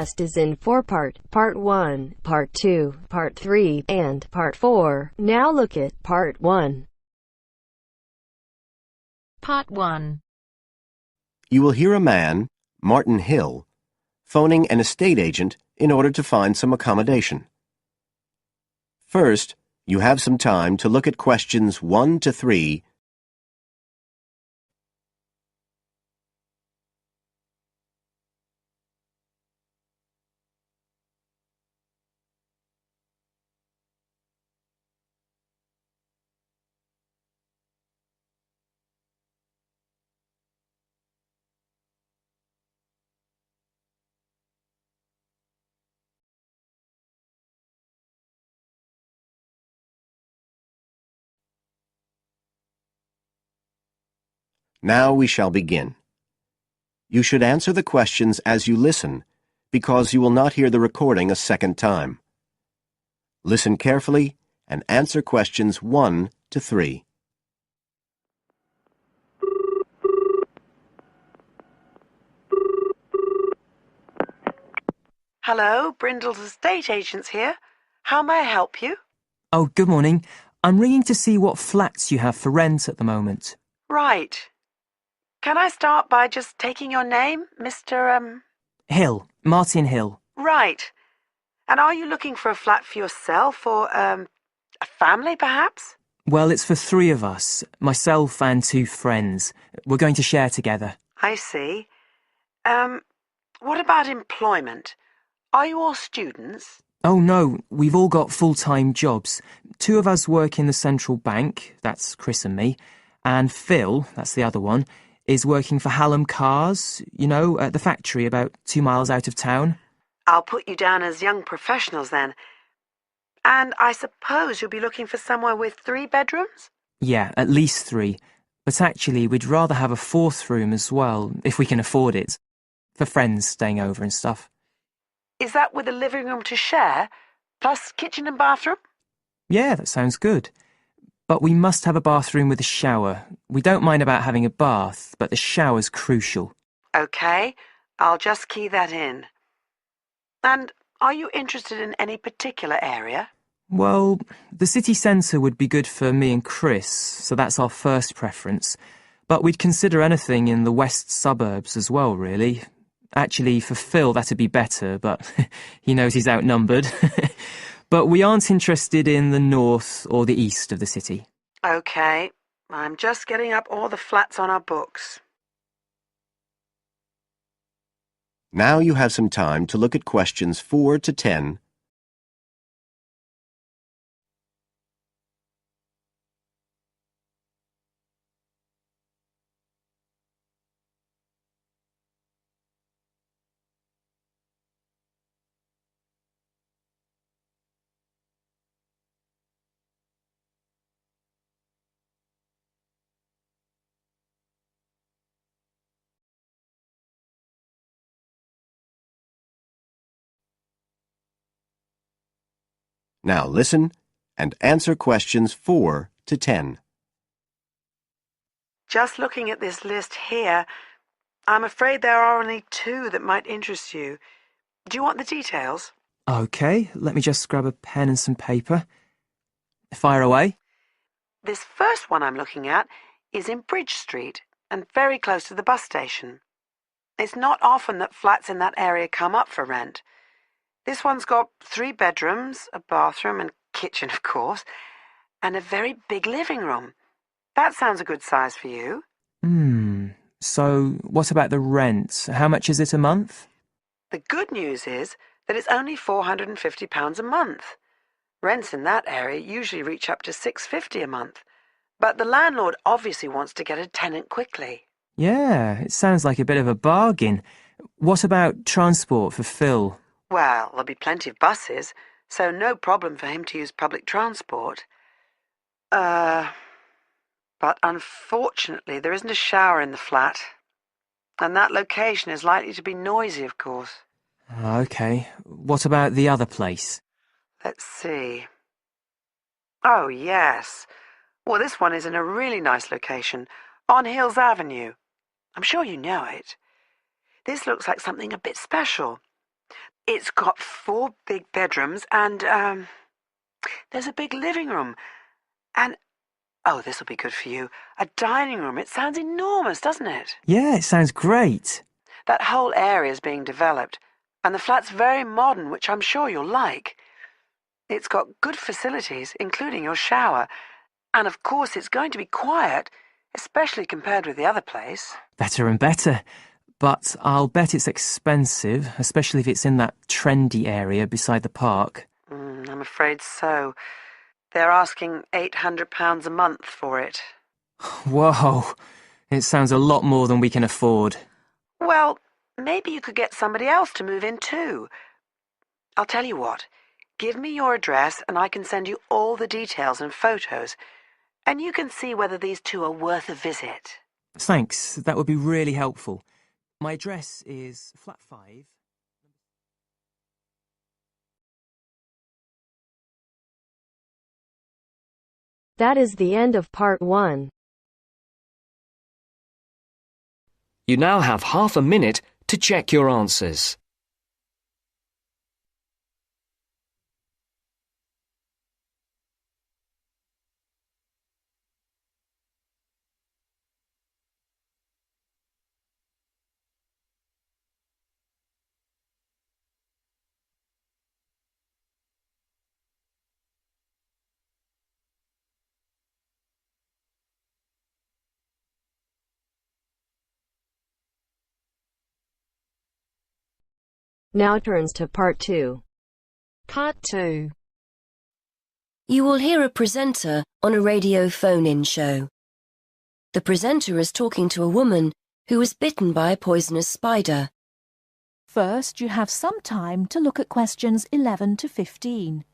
test is in 4-part, Part 1, Part 2, Part 3, and Part 4. Now look at Part 1. Part 1. You will hear a man, Martin Hill, phoning an estate agent in order to find some accommodation. First, you have some time to look at questions 1 to 3. Now we shall begin. You should answer the questions as you listen, because you will not hear the recording a second time. Listen carefully and answer questions 1 to 3. Hello, Brindle's estate agents here. How may I help you? Oh, good morning. I'm ringing to see what flats you have for rent at the moment. Right. Can I start by just taking your name, Mr. Hill. Martin Hill. Right. And are you looking for a flat for yourself or, a family, perhaps? Well, it's for 3 of us, myself and 2 friends. We're going to share together. I see. What about employment? Are you all students? Oh, no, we've all got full-time jobs. 2 of us work in the central bank, that's Chris and me, and Phil, that's the other one, is working for Hallam Cars, you know, at the factory about 2 miles out of town. I'll put you down as young professionals then. And I suppose you'll be looking for somewhere with 3 bedrooms? Yeah, at least 3. But actually, we'd rather have a 4th room as well, if we can afford it. For friends staying over and stuff. Is that with a living room to share, plus kitchen and bathroom? Yeah, that sounds good. But we must have a bathroom with a shower. We don't mind about having a bath, but the shower's crucial. OK, I'll just key that in. And are you interested in any particular area? Well, the city centre would be good for me and Chris, so that's our first preference. But we'd consider anything in the west suburbs as well, really. Actually, for Phil, that'd be better, but he knows he's outnumbered. But we aren't interested in the north or the east of the city. OK, I'm just getting up all the flats on our books. Now you have some time to look at questions 4 to 10. Now listen and answer questions 4 to 10. Just looking at this list here, I'm afraid there are only 2 that might interest you. Do you want the details? OK, let me just grab a pen and some paper. Fire away. This first one I'm looking at is in Bridge Street and very close to the bus station. It's not often that flats in that area come up for rent. This one's got 3 bedrooms, a bathroom and kitchen, of course, and a very big living room. That sounds a good size for you. So what about the rent? How much is it a month? The good news is that it's only £450 a month. Rents in that area usually reach up to £650 a month, but the landlord obviously wants to get a tenant quickly. Yeah, it sounds like a bit of a bargain. What about transport for Phil? Well, there'll be plenty of buses, so no problem for him to use public transport. But unfortunately there isn't a shower in the flat, and that location is likely to be noisy, of course. OK, what about the other place? Let's see. Oh, yes. Well, this one is in a really nice location, on Hills Avenue. I'm sure you know it. This looks like something a bit special. It's got 4 big bedrooms and, there's a big living room. And, oh, this'll be good for you, a dining room. It sounds enormous, doesn't it? Yeah, it sounds great. That whole area is being developed, and the flat's very modern, which I'm sure you'll like. It's got good facilities, including your shower, and of course it's going to be quiet, especially compared with the other place. Better and better. But I'll bet it's expensive, especially if it's in that trendy area beside the park. I'm afraid so. They're asking £800 a month for it. Whoa, it sounds a lot more than we can afford. Well, maybe you could get somebody else to move in too. I'll tell you what, give me your address and I can send you all the details and photos, and you can see whether these two are worth a visit. Thanks, that would be really helpful. My address is flat 5. That is the end of part 1. You now have half a minute to check your answers. Now turns to part 2. Part 2. You will hear a presenter on a radio phone-in show. The presenter is talking to a woman who was bitten by a poisonous spider. First, you have some time to look at questions 11 to 15.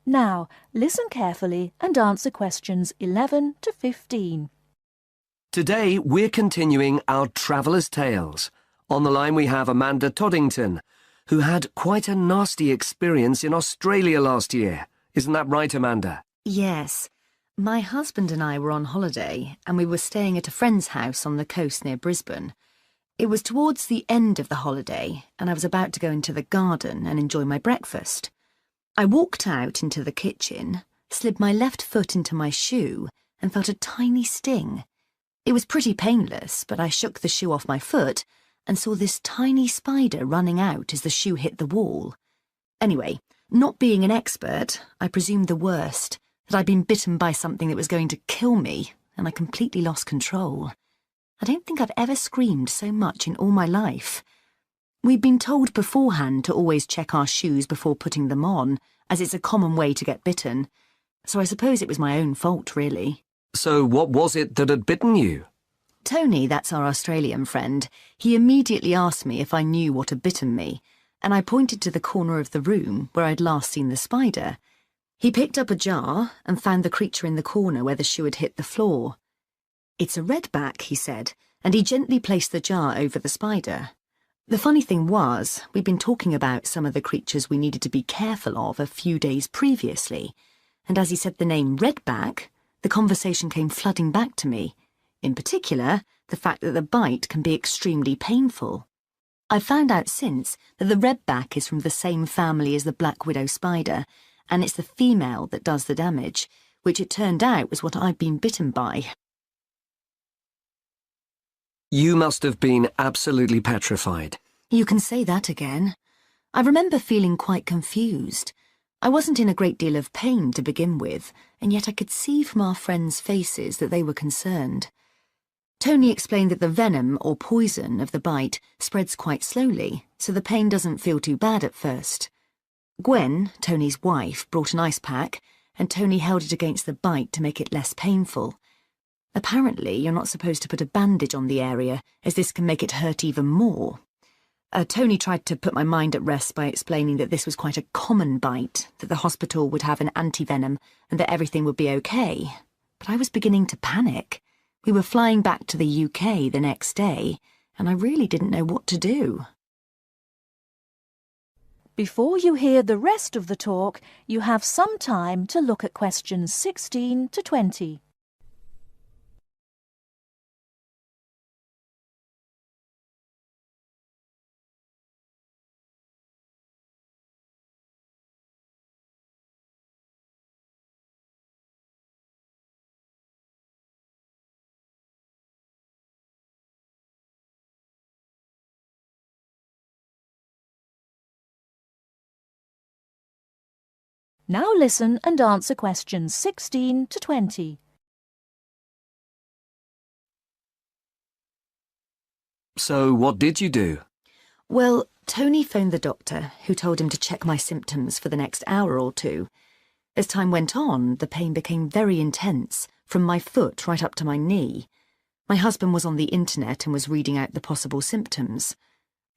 Now, listen carefully and answer questions 11 to 15. Today, we're continuing our Traveller's Tales. On the line we have Amanda Toddington, who had quite a nasty experience in Australia last year. Isn't that right, Amanda? Yes. My husband and I were on holiday, and we were staying at a friend's house on the coast near Brisbane. It was towards the end of the holiday, and I was about to go into the garden and enjoy my breakfast. I walked out into the kitchen, slid my left foot into my shoe, and felt a tiny sting. It was pretty painless, but I shook the shoe off my foot and saw this tiny spider running out as the shoe hit the wall. Anyway, not being an expert, I presumed the worst, that I'd been bitten by something that was going to kill me, and I completely lost control. I don't think I've ever screamed so much in all my life. We'd been told beforehand to always check our shoes before putting them on, as it's a common way to get bitten. So I suppose it was my own fault, really. So what was it that had bitten you? Tony, that's our Australian friend, he immediately asked me if I knew what had bitten me, and I pointed to the corner of the room where I'd last seen the spider. He picked up a jar and found the creature in the corner where the shoe had hit the floor. "It's a redback," he said, and he gently placed the jar over the spider. The funny thing was, we'd been talking about some of the creatures we needed to be careful of a few days previously, and as he said the name redback, the conversation came flooding back to me. In particular, the fact that the bite can be extremely painful. I've found out since that the redback is from the same family as the black widow spider, and it's the female that does the damage, which it turned out was what I'd been bitten by. You must have been absolutely petrified. You can say that again. I remember feeling quite confused. I wasn't in a great deal of pain to begin with, and yet I could see from our friends' faces that they were concerned. Tony explained that the venom or poison of the bite spreads quite slowly, so the pain doesn't feel too bad at first. Gwen, Tony's wife, brought an ice pack, and Tony held it against the bite to make it less painful. Apparently, you're not supposed to put a bandage on the area, as this can make it hurt even more. Tony tried to put my mind at rest by explaining that this was quite a common bite, that the hospital would have an anti-venom, and that everything would be okay. but I was beginning to panic. We were flying back to the UK the next day, and I really didn't know what to do. Before you hear the rest of the talk, you have some time to look at questions 16 to 20. Now listen and answer questions 16 to 20. So what did you do? Well, Tony phoned the doctor, who told him to check my symptoms for the next hour or two. As time went on, the pain became very intense, from my foot right up to my knee. My husband was on the internet and was reading out the possible symptoms.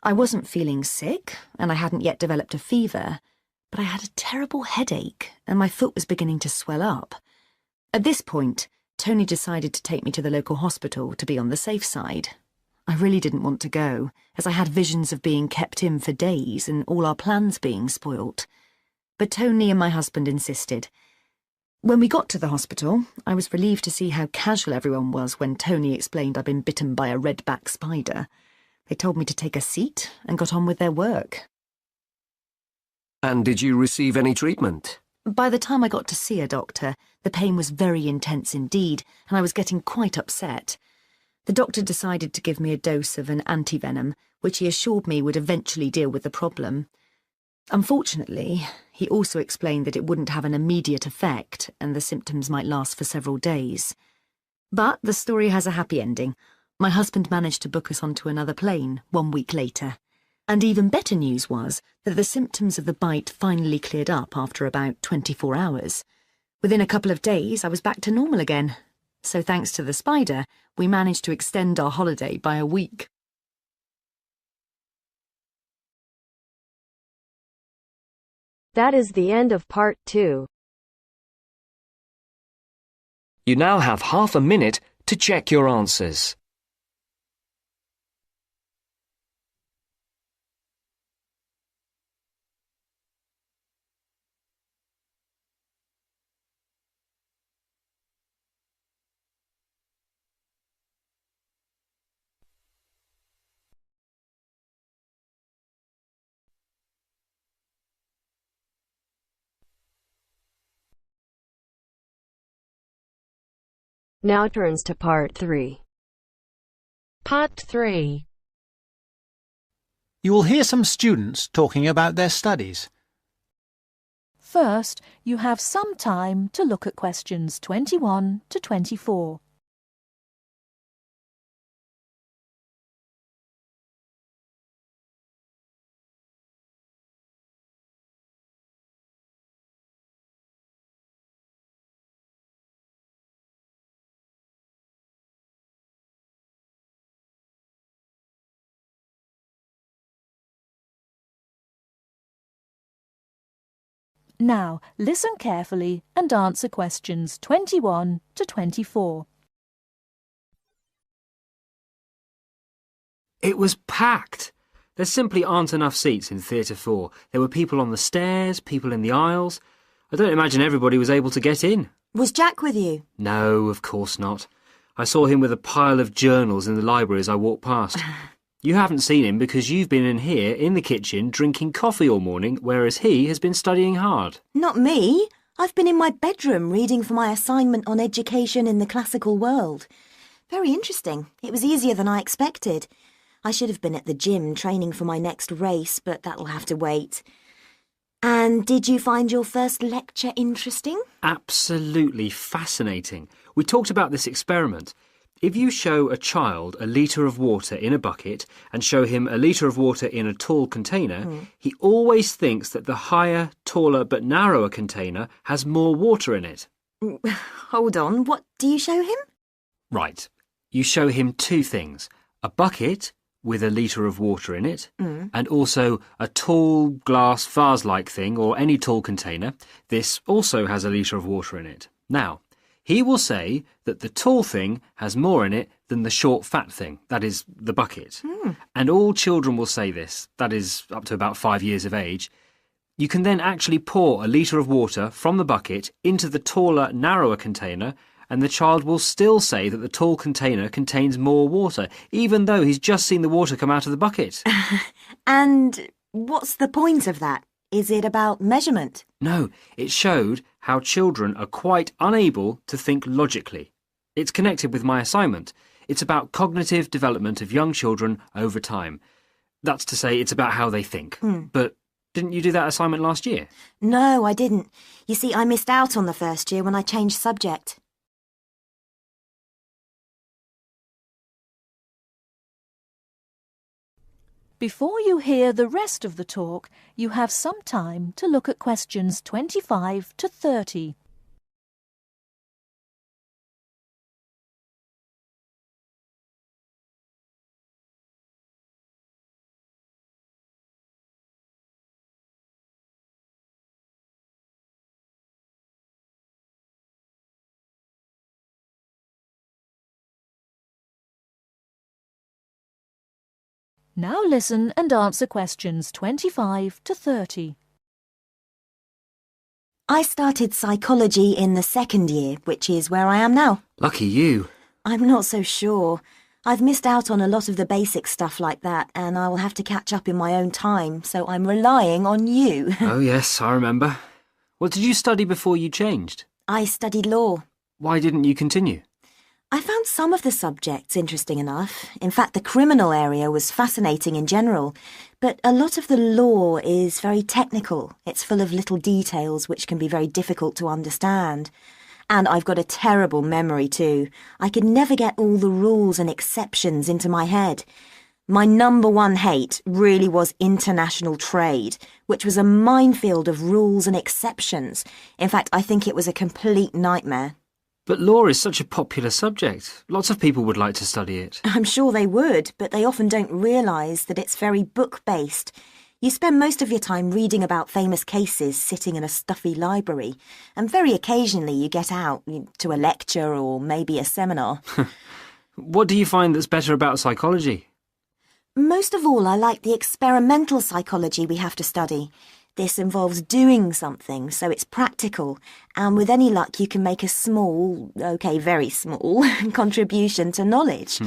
I wasn't feeling sick, and I hadn't yet developed a fever, but I had a terrible headache, and my foot was beginning to swell up. At this point, Tony decided to take me to the local hospital to be on the safe side. I really didn't want to go, as I had visions of being kept in for days and all our plans being spoilt. But Tony and my husband insisted. When we got to the hospital, I was relieved to see how casual everyone was when Tony explained I'd been bitten by a red-back spider. They told me to take a seat and got on with their work. And did you receive any treatment? By the time I got to see a doctor, the pain was very intense indeed, and I was getting quite upset. The doctor decided to give me a dose of an antivenom, which he assured me would eventually deal with the problem. Unfortunately, he also explained that it wouldn't have an immediate effect and the symptoms might last for several days. But the story has a happy ending. My husband managed to book us onto another plane 1 week later. And even better news was that the symptoms of the bite finally cleared up after about 24 hours. Within a couple of days, I was back to normal again. So thanks to the spider, we managed to extend our holiday by a week. That is the end of part 2. You now have half a minute to check your answers. Now turns to part 3. Part 3. You will hear some students talking about their studies. First, you have some time to look at questions 21 to 24. Now, listen carefully and answer questions 21 to 24. It was packed. There simply aren't enough seats in Theatre 4. There were people on the stairs, people in the aisles. I don't imagine everybody was able to get in. Was Jack with you? No, of course not. I saw him with a pile of journals in the library as I walked past. You haven't seen him because you've been in here, in the kitchen, drinking coffee all morning, whereas he has been studying hard. Not me. I've been in my bedroom reading for my assignment on education in the classical world. Very interesting. It was easier than I expected. I should have been at the gym training for my next race, but that'll have to wait. And did you find your first lecture interesting? Absolutely fascinating. We talked about this experiment. If you show a child a litre of water in a bucket and show him a litre of water in a tall container, he always thinks that the higher, taller but narrower container has more water in it. Hold on, what do you show him? Right. You show him two things. A bucket with a litre of water in it, and also a tall glass vase-like thing or any tall container. This also has a litre of water in it. Now, He will say that the tall thing has more in it than the short fat thing, that is, the bucket. And all children will say this, that is, up to about 5 years of age. You can then actually pour a litre of water from the bucket into the taller, narrower container, and the child will still say that the tall container contains more water, even though he's just seen the water come out of the bucket. And what's the point of that? Is it about measurement? No, it showed how children are quite unable to think logically. It's connected with my assignment. It's about cognitive development of young children over time. That's to say, it's about how they think. But didn't you do that assignment last year? No, I didn't. You see, I missed out on the first year when I changed subject. Before you hear the rest of the talk, you have some time to look at questions 25 to 30. Now listen and answer questions 25 to 30. I started psychology in the second year, which is where I am now. Lucky you. I'm not so sure. I've missed out on a lot of the basic stuff like that, and I will have to catch up in my own time, so I'm relying on you. Oh yes, I remember. What did you study before you changed? I studied law. Why didn't you continue? I found some of the subjects interesting enough. In fact, the criminal area was fascinating in general. But a lot of the law is very technical. It's full of little details which can be very difficult to understand. And I've got a terrible memory too. I could never get all the rules and exceptions into my head. My number one hate really was international trade, which was a minefield of rules and exceptions. In fact, I think it was a complete nightmare. But law is such a popular subject. Lots of people would like to study it. I'm sure they would, but they often don't realise that it's very book-based. You spend most of your time reading about famous cases sitting in a stuffy library, and very occasionally you get out to a lecture or maybe a seminar. What do you find that's better about psychology? Most of all, I like the experimental psychology we have to study. This involves doing something, so it's practical, and with any luck you can make a small, very small, contribution to knowledge.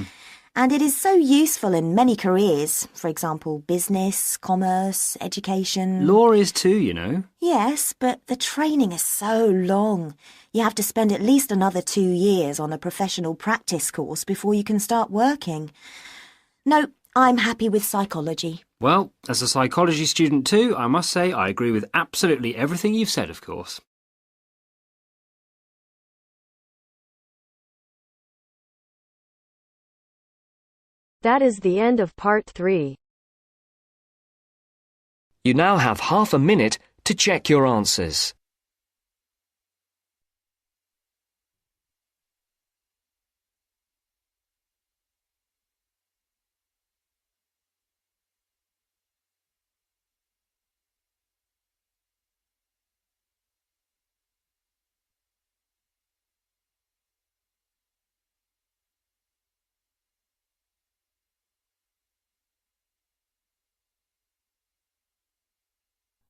And it is so useful in many careers, for example, business, commerce, education. Law is too, you know. Yes, but the training is so long. You have to spend at least another 2 years on a professional practice course before you can start working. No, I'm happy with psychology. Well, as a psychology student too, I must say I agree with absolutely everything you've said, of course. That is the end of part 3. You now have half a minute to check your answers.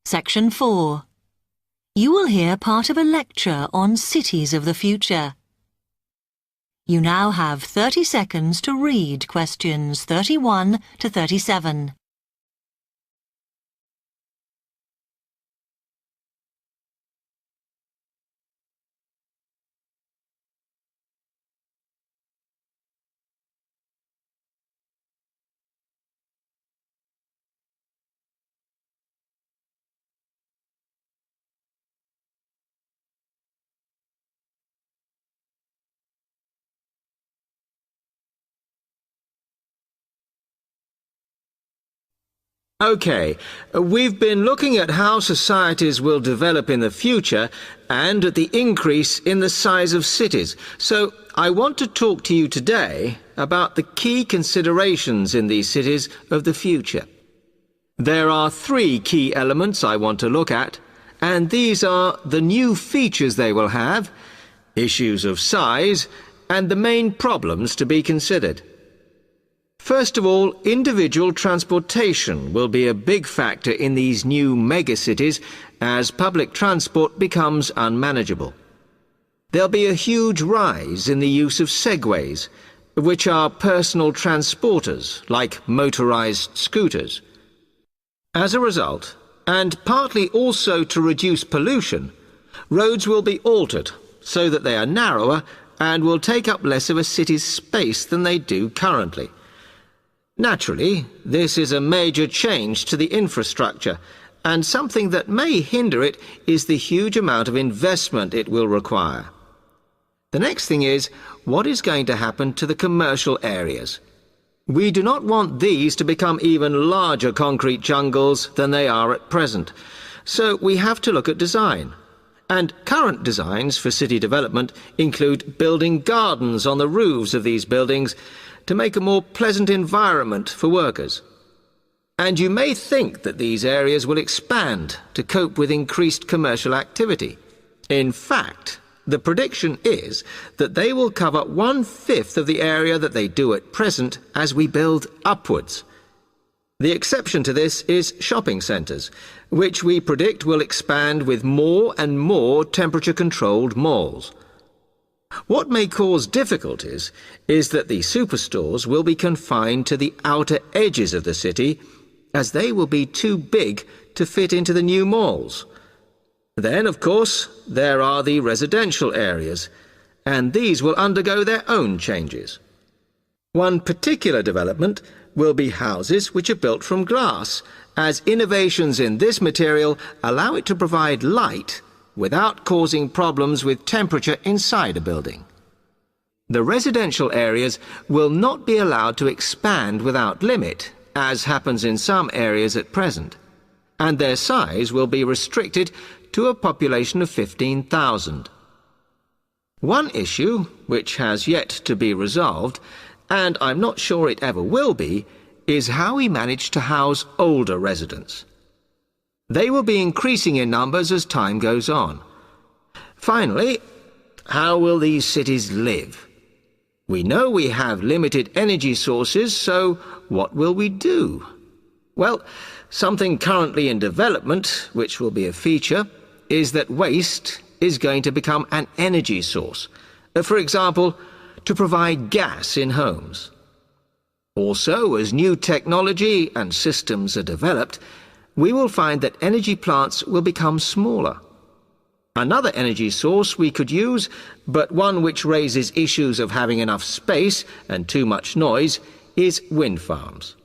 Section 4. You will hear part of a lecture on cities of the future. You now have 30 seconds to read questions 31 to 37. OK, we've been looking at how societies will develop in the future and at the increase in the size of cities. So I want to talk to you today about the key considerations in these cities of the future. There are 3 key elements I want to look at, and these are the new features they will have, issues of size, and the main problems to be considered. First of all, individual transportation will be a big factor in these new megacities as public transport becomes unmanageable. There'll be a huge rise in the use of segways, which are personal transporters like motorized scooters. As a result, and partly also to reduce pollution, roads will be altered so that they are narrower and will take up less of a city's space than they do currently. Naturally, this is a major change to the infrastructure, and something that may hinder it is the huge amount of investment it will require. The next thing is, what is going to happen to the commercial areas? We do not want these to become even larger concrete jungles than they are at present, so we have to look at design. And current designs for city development include building gardens on the roofs of these buildings to make a more pleasant environment for workers. And you may think that these areas will expand to cope with increased commercial activity. In fact, the prediction is that they will cover 1/5 of the area that they do at present as we build upwards. The exception to this is shopping centres, which we predict will expand with more and more temperature-controlled malls. What may cause difficulties is that the superstores will be confined to the outer edges of the city, as they will be too big to fit into the new malls. Then, of course, there are the residential areas, and these will undergo their own changes. One particular development will be houses which are built from glass, as innovations in this material allow it to provide light without causing problems with temperature inside a building. The residential areas will not be allowed to expand without limit, as happens in some areas at present, and their size will be restricted to a population of 15,000. One issue, which has yet to be resolved, and I'm not sure it ever will be, is how we manage to house older residents. They will be increasing in numbers as time goes on. Finally, how will these cities live? We know we have limited energy sources, so what will we do? Well, something currently in development, which will be a feature, is that waste is going to become an energy source. For example, to provide gas in homes. Also, as new technology and systems are developed, we will find that energy plants will become smaller. Another energy source we could use, but one which raises issues of having enough space and too much noise, is wind farms.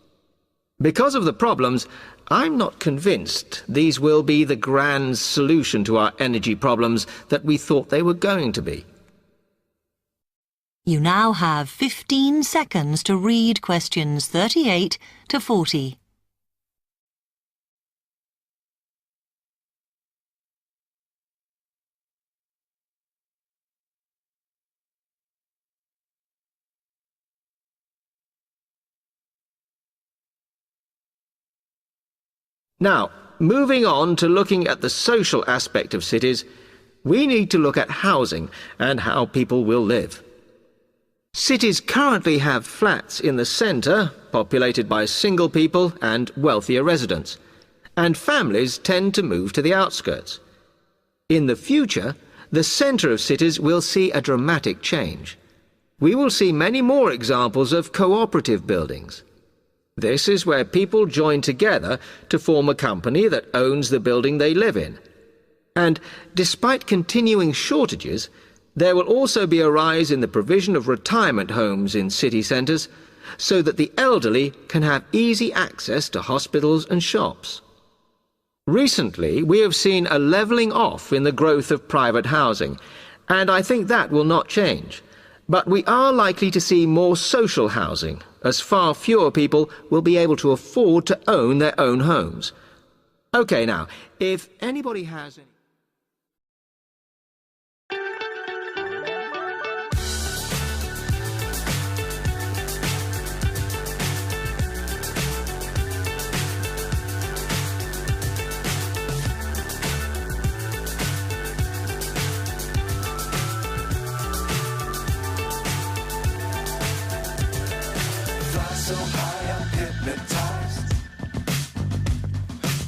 Because of the problems, I'm not convinced these will be the grand solution to our energy problems that we thought they were going to be. You now have 15 seconds to read questions 38 to 40. Now, moving on to looking at the social aspect of cities, we need to look at housing and how people will live. Cities currently have flats in the centre, populated by single people and wealthier residents, and families tend to move to the outskirts. In the future, the centre of cities will see a dramatic change. We will see many more examples of cooperative buildings. This is where people join together to form a company that owns the building they live in. And despite continuing shortages, there will also be a rise in the provision of retirement homes in city centres, so that the elderly can have easy access to hospitals and shops. Recently, we have seen a levelling off in the growth of private housing, and I think that will not change. But we are likely to see more social housing, as far fewer people will be able to afford to own their own homes. OK, now, if anybody has any...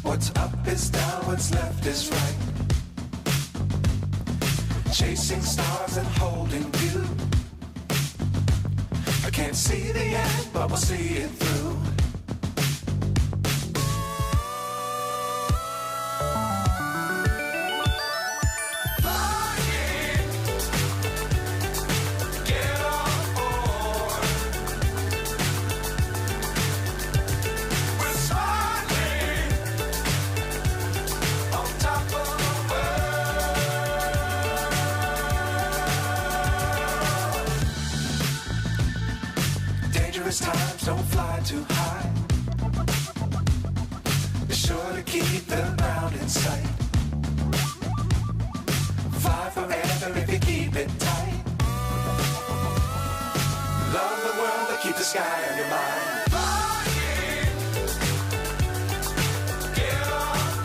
What's up is down, what's left is right. Chasing stars and holding you. I can't see the end, but we'll see it through. Times don't fly too high. Be sure to keep the ground in sight. Fly forever if you keep it tight. Love the world, but keep the sky on your mind.